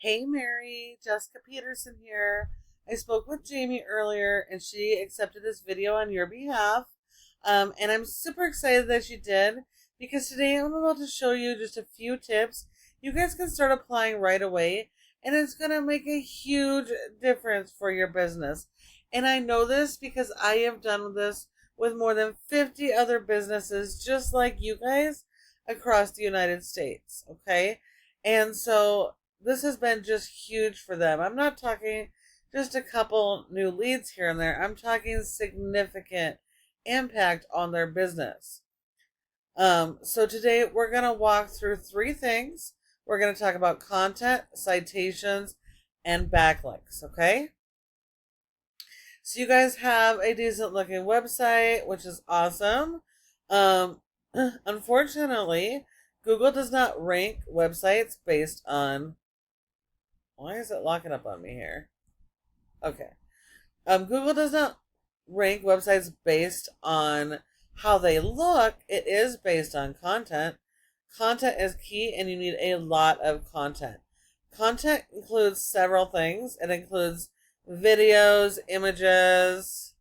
Hey Mary, Jessica Peterson here. I spoke with Jamie earlier and she accepted this video on your behalf. And I'm super excited that she did because today I'm about to show you just a few tips you guys can start applying right away, and it's going to make a huge difference for your business. And I know this because I have done this with more than 50 other businesses just like you guys across the United States, okay? And so this has been just huge for them. I'm not talking just a couple new leads here and there. I'm talking significant impact on their business. So today we're going to walk through three things. We're going to talk about content, citations, and backlinks, okay? So you guys have a decent looking website, which is awesome. Unfortunately, Google does not rank websites based on... Why is it locking up on me here? Okay. Google does not rank websites based on how they look. It is based on content. Content is key, and you need a lot of content. Content includes several things. It includes videos, images.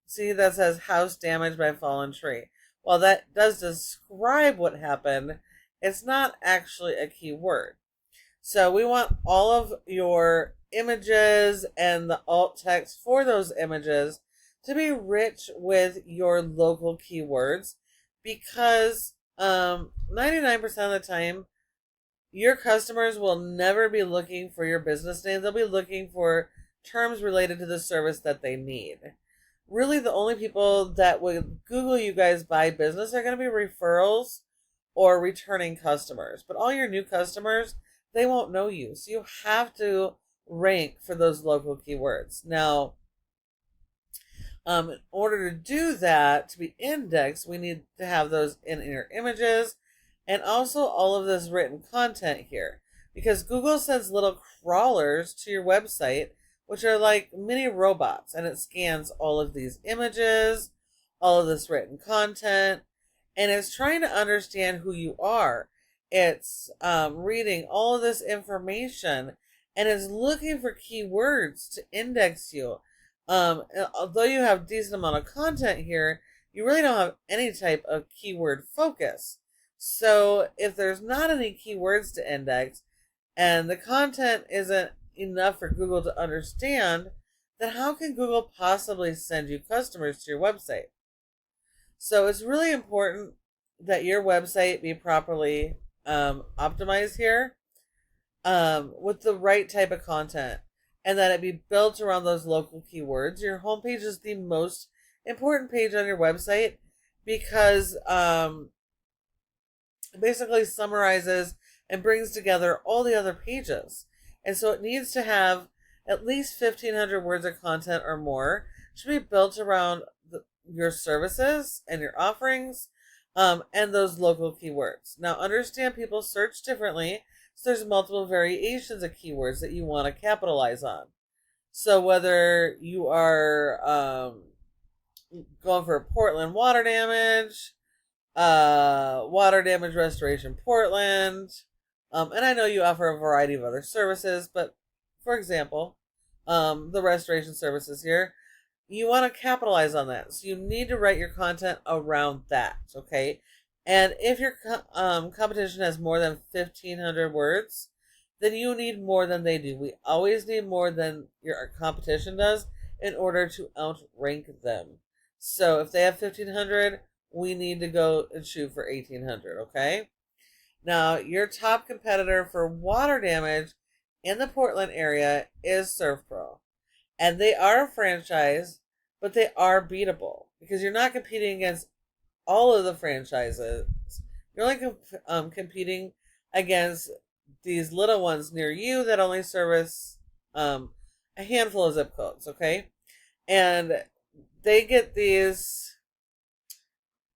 See, that says house damaged by fallen tree. While that does describe what happened, it's not actually a keyword. So we want all of your images and the alt text for those images to be rich with your local keywords, because 99% of the time your customers will never be looking for your business name. They'll be looking for terms related to the service that they need. Really, the only people that would Google you guys by business are going to be referrals or returning customers. But all your new customers, they won't know you. So you have to rank for those local keywords. Now, in order to do that, to be indexed, we need to have those in your images and also all of this written content here. Because Google sends little crawlers to your website, which are like mini robots, and it scans all of these images, all of this written content, and it's trying to understand who you are. It's reading all of this information and is looking for keywords to index you. Although you have a decent amount of content here, you really don't have any type of keyword focus. So if there's not any keywords to index and the content isn't enough for Google to understand, then how can Google possibly send you customers to your website? So it's really important that your website be properly optimized here with the right type of content, and that it be built around those local keywords. Your homepage is the most important page on your website because it basically summarizes and brings together all the other pages. And so it needs to have at least 1,500 words of content or more. It should be built around your services and your offerings, and those local keywords. Now, understand people search differently, so there's multiple variations of keywords that you want to capitalize on. So whether you are going for Portland water damage restoration Portland, and I know you offer a variety of other services, but for example, the restoration services here, you want to capitalize on that. So you need to write your content around that, okay? And if your competition has more than 1,500 words, then you need more than they do. We always need more than your competition does in order to outrank them. So if they have 1,500, we need to go and shoot for 1,800, okay? Now, your top competitor for water damage in the Portland area is ServPro. And they are a franchise, but they are beatable because you're not competing against all of the franchises. You're only competing against these little ones near you that only service a handful of zip codes, okay? And they get these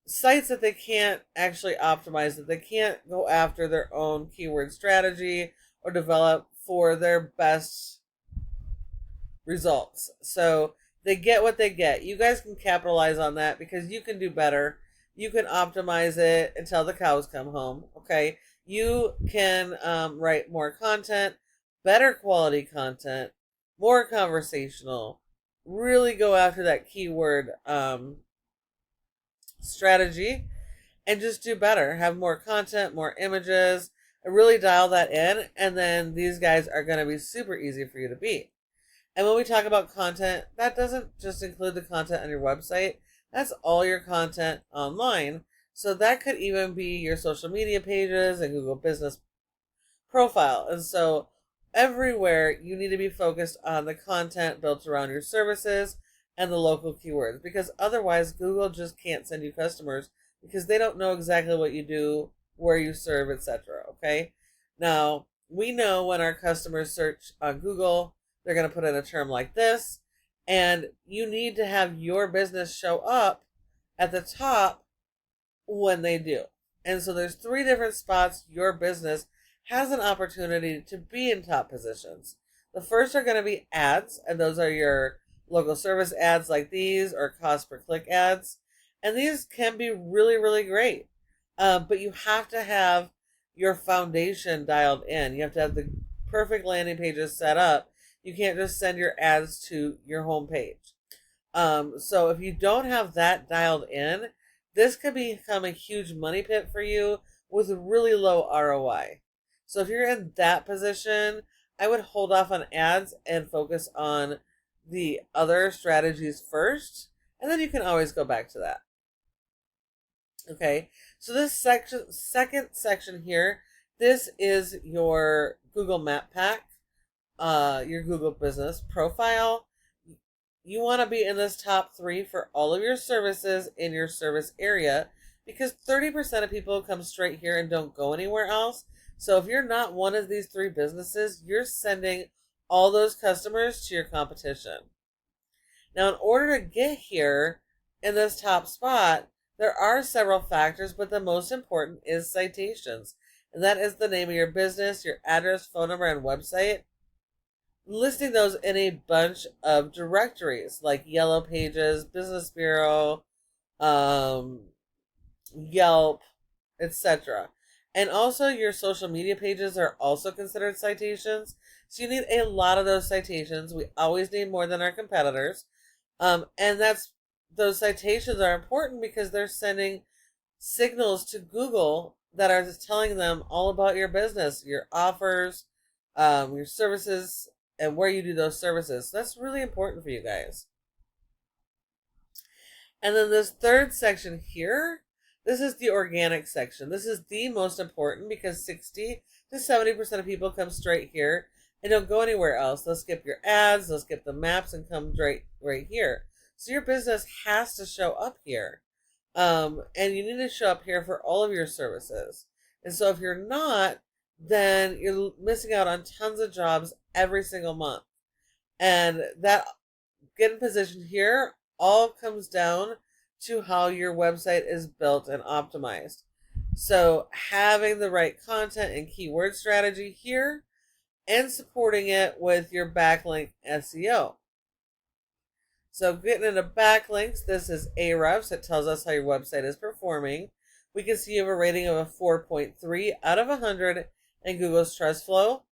sites that they can't actually optimize, that they can't go after their own keyword strategy or develop for their best results. So they get what they get. You guys can capitalize on that because you can do better. You can optimize it until the cows come home, okay? You can write more content, better quality content, more conversational, really go after that keyword strategy, and just do better. Have more content, more images, and really dial that in. And then these guys are going to be super easy for you to beat. And when we talk about content, that doesn't just include the content on your website. That's all your content online. So that could even be your social media pages and Google Business Profile. And so everywhere you need to be focused on the content built around your services and the local keywords, because otherwise Google just can't send you customers because they don't know exactly what you do, where you serve, etc. Okay? Now, we know when our customers search on Google, they're going to put in a term like this, and you need to have your business show up at the top when they do. And so there's 3 different spots your business has an opportunity to be in top positions. The first are going to be ads, and those are your local service ads like these, or cost per click ads. And these can be really, really great. But you have to have your foundation dialed in. You have to have the perfect landing pages set up. You can't just send your ads to your home page. So if you don't have that dialed in, this could become a huge money pit for you with really low ROI. So if you're in that position, I would hold off on ads and focus on the other strategies first, and then you can always go back to that. Okay, so this second section here, this is your Google Map Pack, your Google Business Profile. You want to be in this top 3 for all of your services in your service area, because 30% of people come straight here and don't go anywhere else. So if you're not one of these 3 businesses, you're sending all those customers to your competition. Now, in order to get here in this top spot, there are several factors, but the most important is citations. And that is the name of your business, your address, phone number, and website. Listing those in a bunch of directories like Yellow Pages, Business Bureau, Yelp, etc. And also your social media pages are also considered citations. So you need a lot of those citations. We always need more than our competitors. And those citations are important because they're sending signals to Google that are just telling them all about your business, your offers, your services, and where you do those services. So that's really important for you guys. And then this third section here, this is the organic section. This is the most important because 60 to 70% of people come straight here and don't go anywhere else. They'll skip your ads, they'll skip the maps, and come right here. So your business has to show up here. And you need to show up here for all of your services. And so if you're not, then you're missing out on tons of jobs every single month. And that getting positioned here all comes down to how your website is built and optimized. So having the right content and keyword strategy here, and supporting it with your backlink SEO. So getting into backlinks, this is Ahrefs. It tells us how your website is performing. We can see you have a rating of a 4.3 out of 100 in Google's Trust Flow.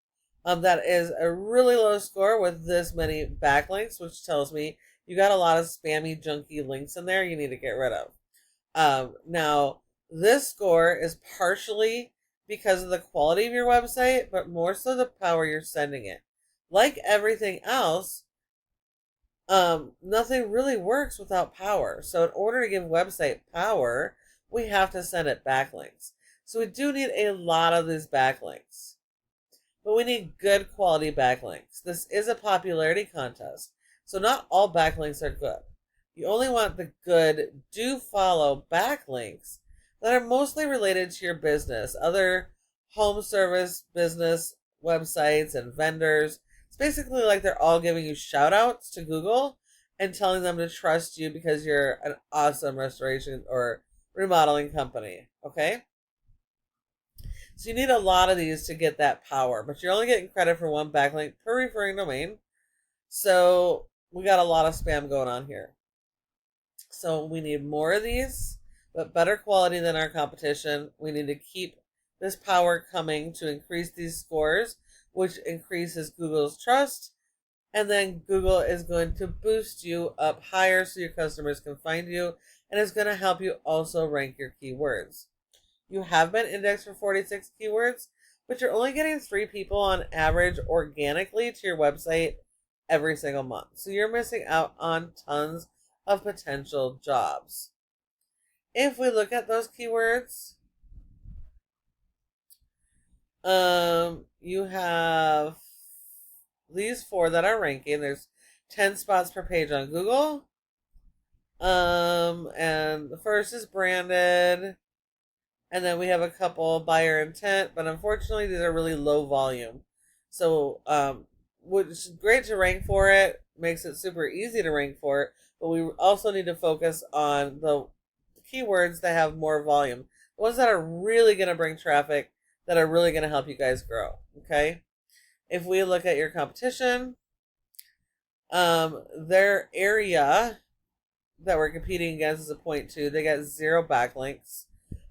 That is a really low score with this many backlinks, which tells me you got a lot of spammy, junky links in there you need to get rid of. Now, this score is partially because of the quality of your website, but more so the power you're sending it. Like everything else, nothing really works without power. So in order to give website power, we have to send it backlinks. So we do need a lot of these backlinks. But we need good quality backlinks. This is a popularity contest. So not all backlinks are good. You only want the good do follow backlinks that are mostly related to your business, other home service business websites and vendors. It's basically like they're all giving you shout outs to Google and telling them to trust you because you're an awesome restoration or remodeling company. Okay? So you need a lot of these to get that power, but you're only getting credit for one backlink per referring domain. So we got a lot of spam going on here. So we need more of these, but better quality than our competition. We need to keep this power coming to increase these scores which increases Google's trust. And then Google is going to boost you up higher so your customers can find you, and it's going to help you also rank your keywords. You have been indexed for 46 keywords, but you're only getting 3 people on average organically to your website every single month. So you're missing out on tons of potential jobs. If we look at those keywords, you have these 4 that are ranking. There's 10 spots per page on Google. And the first is branded. And then we have a couple buyer intent, but unfortunately these are really low volume. So, which is great to rank for it, makes it super easy to rank for it, but we also need to focus on the keywords that have more volume. The ones that are really going to bring traffic, that are really going to help you guys grow, okay? If we look at your competition, their area that we're competing against is a 0.2. They got 0 backlinks.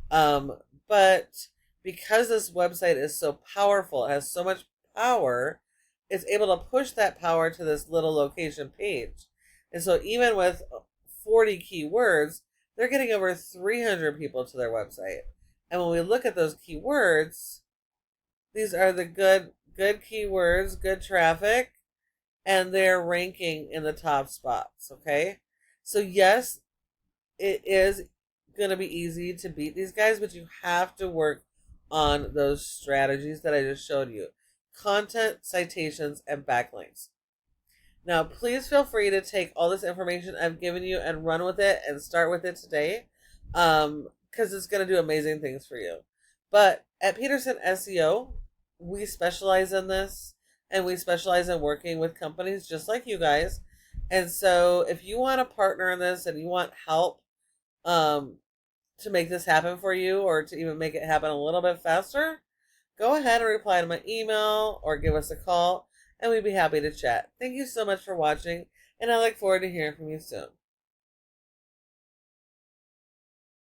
But because this website is so powerful, it has so much power, it's able to push that power to this little location page. And so even with 40 keywords, they're getting over 300 people to their website. And when we look at those keywords, these are the good keywords, good traffic, and they're ranking in the top spots, okay? So yes, it is going to be easy to beat these guys, but you have to work on those strategies that I just showed you. Content, citations, and backlinks. Now, please feel free to take all this information I've given you and run with it and start with it today, because it's going to do amazing things for you. But at Peterson SEO, we specialize in this, and we specialize in working with companies just like you guys. And so if you want to partner in this and you want help to make this happen for you, or to even make it happen a little bit faster, go ahead and reply to my email or give us a call, and we'd be happy to chat. Thank you so much for watching, and I look forward to hearing from you soon.